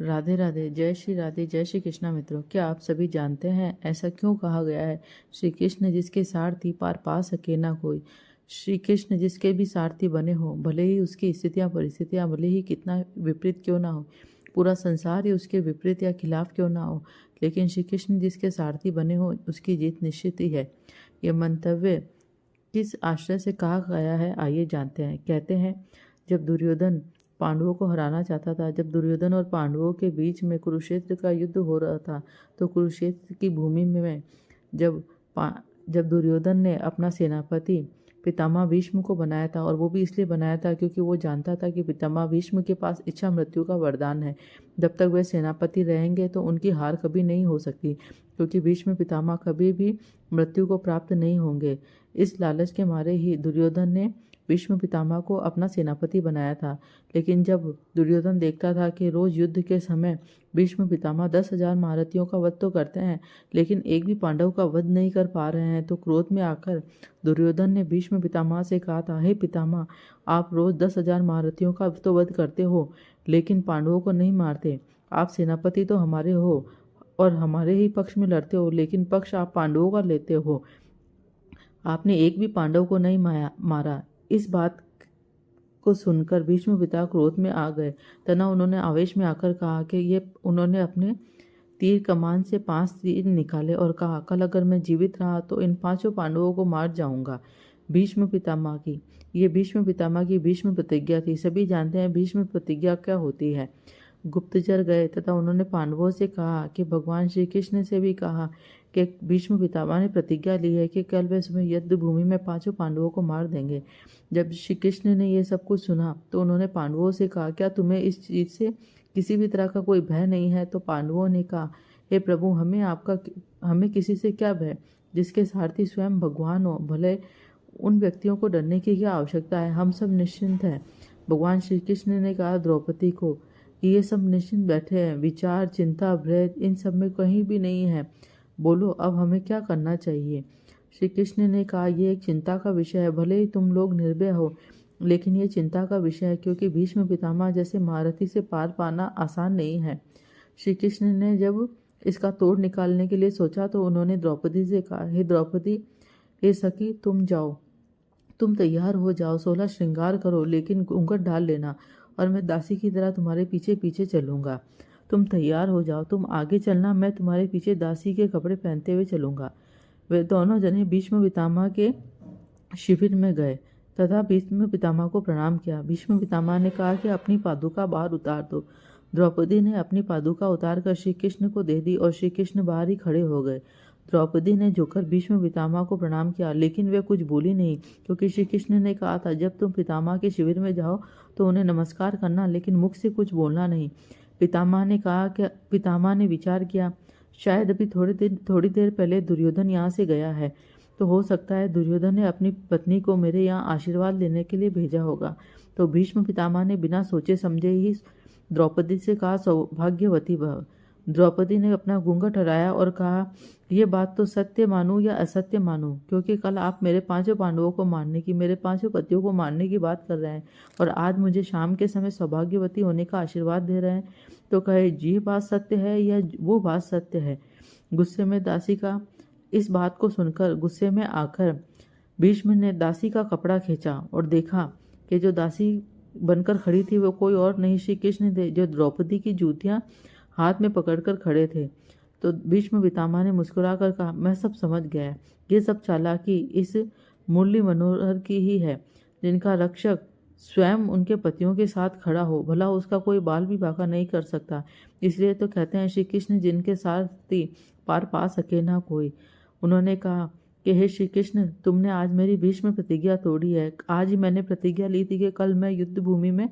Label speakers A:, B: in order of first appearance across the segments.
A: राधे राधे। जय श्री राधे। जय श्री कृष्णा। मित्रों, क्या आप सभी जानते हैं ऐसा क्यों कहा गया है? श्री कृष्ण जिसके सारथी पार पा सके ना कोई। श्री कृष्ण जिसके भी सारथी बने हो, भले ही उसकी स्थितियां परिस्थितियां भले ही कितना विपरीत क्यों ना हो, पूरा संसार ही उसके विपरीत या खिलाफ क्यों ना हो, लेकिन श्री कृष्ण जिसके सारथी बने हो उसकी जीत निश्चित ही है। यह मंतव्य किस आश्रय से कहा गया है, आइए जानते हैं। कहते हैं, जब दुर्योधन पांडवों को हराना चाहता था, जब दुर्योधन और पांडवों के बीच में कुरुक्षेत्र का युद्ध हो रहा था, तो कुरुक्षेत्र की भूमि में जब जब दुर्योधन ने अपना सेनापति पितामह भीष्म को बनाया था, और वो भी इसलिए बनाया था क्योंकि वो जानता था कि पितामह भीष्म के पास इच्छा मृत्यु का वरदान है। जब तक वे सेनापति रहेंगे तो उनकी हार कभी नहीं हो सकती, क्योंकि भीष्म पितामह कभी भी मृत्यु को प्राप्त नहीं होंगे। इस लालच के मारे ही दुर्योधन ने भीष्म पितामह को अपना सेनापति बनाया था। लेकिन जब दुर्योधन देखता था कि रोज युद्ध के समय भीष्म पितामह 10,000 महारथियों का वध तो करते हैं, लेकिन एक भी पांडव का वध नहीं कर पा रहे हैं, तो क्रोध में आकर दुर्योधन ने भीष्म पितामह से कहा था, हे पितामह, आप रोज 10,000 महारथियों का तो वध करते हो, लेकिन पांडवों को नहीं मारते। आप सेनापति तो हमारे हो और हमारे ही पक्ष में लड़ते हो, लेकिन पक्ष आप पांडवों का लेते हो। आपने एक भी पांडव को नहीं मारा। इस बात को सुनकर भीष्म पिता क्रोध में आ गए तथा उन्होंने आवेश में आकर कहा कि उन्होंने अपने तीर कमान से 5 तीर निकाले और कहा, कल अगर मैं जीवित रहा तो इन 5 पांडवों को मार जाऊंगा। भीष्म पितामह की भीष्म प्रतिज्ञा थी। सभी जानते हैं भीष्म प्रतिज्ञा क्या होती है। गुप्तचर गए तथा उन्होंने पांडवों से कहा कि भगवान श्री कृष्ण से भी कहा कि भीष्म पितामह ने प्रतिज्ञा ली है कि कल वे सुबह युद्ध भूमि में 5 पांडवों को मार देंगे। जब श्री कृष्ण ने यह सब कुछ सुना तो उन्होंने पांडवों से कहा, क्या तुम्हें इस चीज से किसी भी तरह का कोई भय नहीं है? तो पांडवों ने कहा, हे प्रभु, हमें किसी से क्या भय, जिसके सारथी स्वयं भगवान हो। भले उन व्यक्तियों को डरने की क्या आवश्यकता है, हम सब निश्चिंत हैं। भगवान श्री कृष्ण ने कहा द्रौपदी को, ये सब निश्चिंत बैठे हैं, विचार चिंता भय इन सब में कहीं भी नहीं है। बोलो, अब हमें क्या करना चाहिए? श्री कृष्ण ने कहा, यह एक चिंता का विषय है। भले ही तुम लोग निर्भय हो, लेकिन ये चिंता का विषय है, क्योंकि भीष्म पितामह जैसे महारथी से पार पाना आसान नहीं है। श्री कृष्ण ने जब इसका तोड़ निकालने के लिए सोचा तो उन्होंने द्रौपदी से कहा, हे द्रौपदी, हे सखी, तुम जाओ, तुम तैयार हो जाओ, 16 श्रृंगार करो, लेकिन घूंघट डाल लेना, और मैं दासी की तरह तुम्हारे पीछे पीछे चलूंगा। तुम तैयार हो जाओ, तुम आगे चलना, मैं तुम्हारे पीछे दासी के कपड़े पहनते हुए चलूंगा। वे दोनों जने भीष्म पितामह के शिविर में गए तथा भीष्म पितामह को प्रणाम किया। भीष्म पितामह ने कहा कि अपनी पादुका बाहर उतार दो। द्रौपदी ने अपनी पादुका उतार कर श्री कृष्ण को दे दी और श्री कृष्ण बाहर ही खड़े हो गए। द्रौपदी ने झुककर भीष्म पितामह को प्रणाम किया, लेकिन वे कुछ बोली नहीं, क्योंकि श्री कृष्ण ने कहा था, जब तुम पितामह के शिविर में जाओ तो उन्हें नमस्कार करना, लेकिन मुख से कुछ बोलना नहीं। पितामह ने विचार किया, शायद अभी थोड़ी देर पहले दुर्योधन यहाँ से गया है, तो हो सकता है दुर्योधन ने अपनी पत्नी को मेरे यहाँ आशीर्वाद लेने के लिए भेजा होगा। तो भीष्म पितामह ने बिना सोचे समझे ही द्रौपदी से कहा, सौभाग्यवती भव। द्रौपदी ने अपना घूंघट हटाया और कहा, यह बात तो सत्य मानूं या असत्य मानूं, क्योंकि कल आप मेरे 5 पांडवों को मारने की, मेरे 5 पतियों को मारने की बात कर रहे हैं, और आज मुझे शाम के समय सौभाग्यवती होने का आशीर्वाद दे रहे हैं। तो कहे, ये बात सत्य है या वो बात सत्य है? गुस्से में दासी का इस बात को सुनकर गुस्से में आकर भीष्म ने दासी का कपड़ा खींचा और देखा कि जो दासी बनकर खड़ी थी वो कोई और नहीं श्री कृष्ण थे, जो द्रौपदी की जूतियां हाथ में पकड़कर खड़े थे। तो भीष्म पितामह ने मुस्कुराकर कहा, मैं सब समझ गया, ये सब चालाकी इस मुरली मनोहर की ही है, जिनका रक्षक स्वयं उनके पतियों के साथ खड़ा हो, भला उसका कोई बाल भी बाका नहीं कर सकता। इसलिए तो कहते हैं, श्री कृष्ण जिनके सारथी पार पा सके ना कोई। उन्होंने कहा कि हे श्री कृष्ण, तुमने आज मेरी भीष्म प्रतिज्ञा तोड़ी है। आज ही मैंने प्रतिज्ञा ली थी कि कल मैं युद्ध भूमि में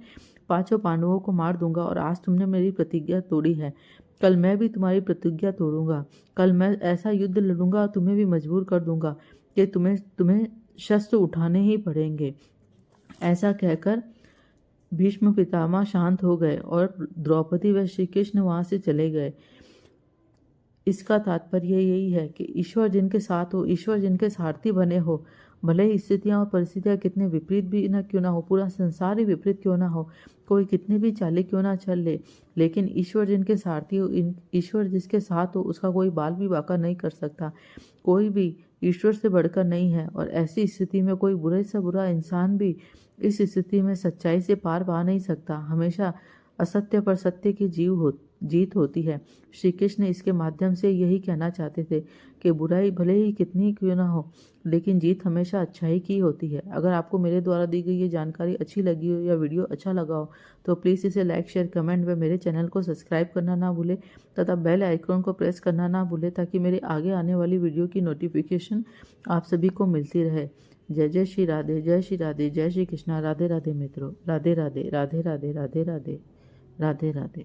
A: 5 पांडवों को मार दूंगा, और आज तुमने मेरी प्रतिज्ञा तोड़ी है। कल मैं भी तुम्हारी प्रतिज्ञा तोड़ूंगा। कल मैं ऐसा युद्ध लड़ूंगा, तुम्हें भी मजबूर कर दूंगा कि तुम्हें शस्त्र उठाने ही पड़ेंगे। ऐसा कहकर भीष्म पितामह शांत हो गए और द्रौपदी व श्री कृष्ण वहां से चले गए। इसका तात्पर्य यही है कि ईश्वर जिनके साथ हो, ईश्वर जिनके सारथी बने हो, भले ही स्थितियाँ और परिस्थितियाँ कितने विपरीत भी ना क्यों ना हो, पूरा संसार ही विपरीत क्यों ना हो, कोई कितने भी चाले क्यों ना चल ले, लेकिन ईश्वर जिनके सारथी हो, ईश्वर जिसके साथ हो, उसका कोई बाल भी बांका नहीं कर सकता। कोई भी ईश्वर से बढ़कर नहीं है। और ऐसी स्थिति में कोई बुरे से बुरा इंसान भी इस स्थिति में सच्चाई से पार पा नहीं सकता। हमेशा असत्य पर सत्य की जीत होती है। श्री कृष्ण इसके माध्यम से यही कहना चाहते थे कि बुराई भले ही कितनी क्यों ना हो, लेकिन जीत हमेशा अच्छाई की होती है। अगर आपको मेरे द्वारा दी गई ये जानकारी अच्छी लगी हो या वीडियो अच्छा लगा हो तो प्लीज़ इसे लाइक, शेयर, कमेंट व मेरे चैनल को सब्सक्राइब करना ना भूले तथा बेल आइकॉन को प्रेस करना ना भूले, ताकि मेरे आगे आने वाली वीडियो की नोटिफिकेशन आप सभी को मिलती रहे। जय जय श्री राधे, जय श्री राधे, जय श्री कृष्णा। राधे राधे मित्रों, राधे राधे, राधे राधे, राधे राधे, राधे राधे।